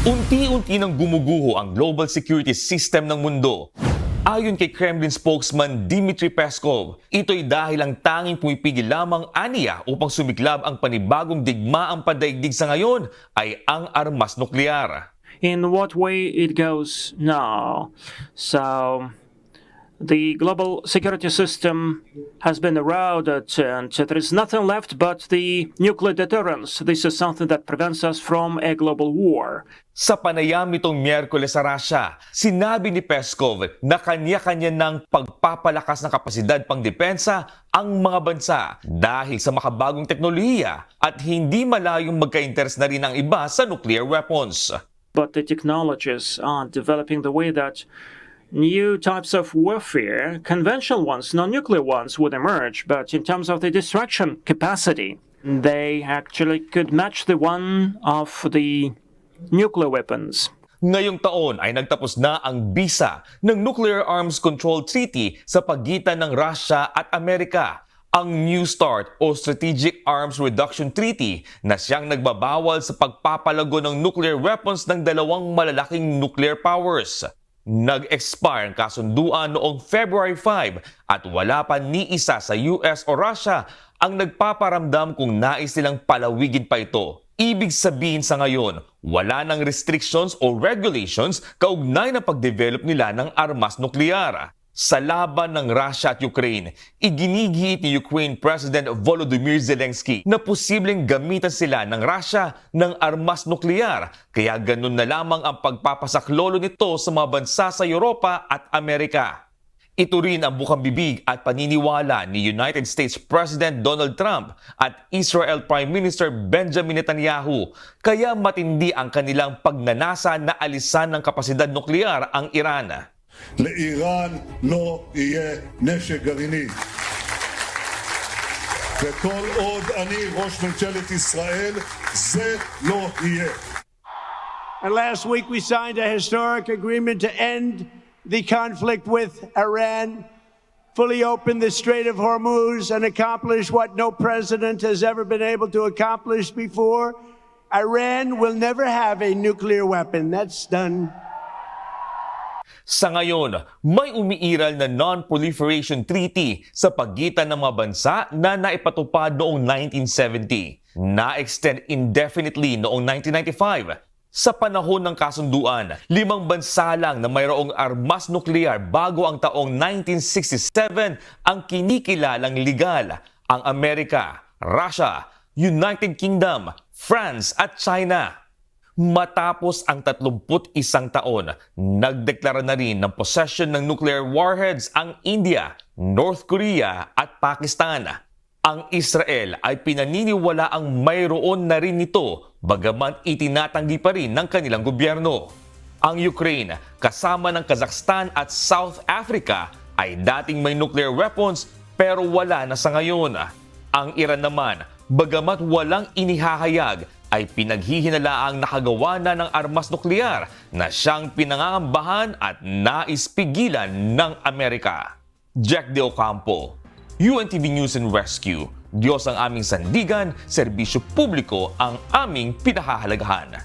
Unti-unti nang gumuguho ang global security system ng mundo. Ayon kay Kremlin spokesman Dmitry Peskov, ito'y dahil ang tanging pumipigil lamang aniya upang sumiklab ang panibagong digmaang pandaigdig sa ngayon ay ang armas nuklear. In what way it goes now? So, the global security system has been eroded and there is nothing left but the nuclear deterrence. This is something that prevents us from a global war. Sa panayam nitong Miyerkules sa Russia, sinabi ni Peskov na kanya-kanya ng pagpapalakas ng kapasidad pangdepensa ang mga bansa dahil sa makabagong teknolohiya at hindi malayong magka-interes na rin ang iba sa nuclear weapons. But the technologies are developing the way that new types of warfare, conventional ones, non-nuclear ones, would emerge. But in terms of the destruction capacity, they actually could match the one of the nuclear weapons. Ngayong taon ay nagtapos na ang bisa ng Nuclear Arms Control Treaty sa pagitan ng Russia at Amerika. Ang New START o Strategic Arms Reduction Treaty na siyang nagbabawal sa pagpapalago ng nuclear weapons ng dalawang malalaking nuclear powers. Nag-expire ang kasunduan noong February 5 at wala pa ni isa sa US o Russia ang nagpaparamdam kung nais nilang palawigin pa ito. Ibig sabihin sa ngayon, wala nang restrictions o regulations kaugnay ng pagdevelop nila ng armas nuklear. Sa laban ng Russia at Ukraine, iginigiit ni Ukraine President Volodymyr Zelensky na posibleng gamitan sila ng Russia ng armas nuklear, kaya ganun na lamang ang pagpapasaklolo nito sa mga bansa sa Europa at Amerika. Ito rin ang bukang bibig at paniniwala ni United States President Donald Trump at Israel Prime Minister Benjamin Netanyahu, kaya matindi ang kanilang pagnanasa na alisan ng kapasidad nuklear ang Iran. לאיראן לא יהיה נשק גרעיני. וכל עוד אני ראש ממשלת ישראל, זה לא יהיה. And last week we signed a historic agreement to end the conflict with Iran, fully open the Strait of Hormuz, and accomplish what no president has ever been able to accomplish before. Iran will never have a nuclear weapon. That's done. Sa ngayon, may umiiral na Non-Proliferation Treaty sa pagitan ng mga bansa na naipatupad noong 1970. Na-extend indefinitely noong 1995. Sa panahon ng kasunduan, 5 bansa lang na mayroong armas nuklear bago ang taong 1967 ang kinikilalang legal: ang Amerika, Russia, United Kingdom, France at China. Matapos ang 31 taon, nagdeklara na rin ng possession ng nuclear warheads ang India, North Korea at Pakistan. Ang Israel ay pinaniniwala ang mayroon na rin nito, bagaman itinatanggi pa rin ng kanilang gobyerno. Ang Ukraine, kasama ng Kazakhstan at South Africa, ay dating may nuclear weapons pero wala na sa ngayon. Ang Iran naman, bagamat walang inihahayag, ay pinaghihinalaang nakagawa na ng armas nuklear na siyang pinangangambahan at nais pigilan ng Amerika. Jack De Ocampo, UNTV News and Rescue. Diyos ang aming sandigan, serbisyo publiko ang aming pinahahalagahan.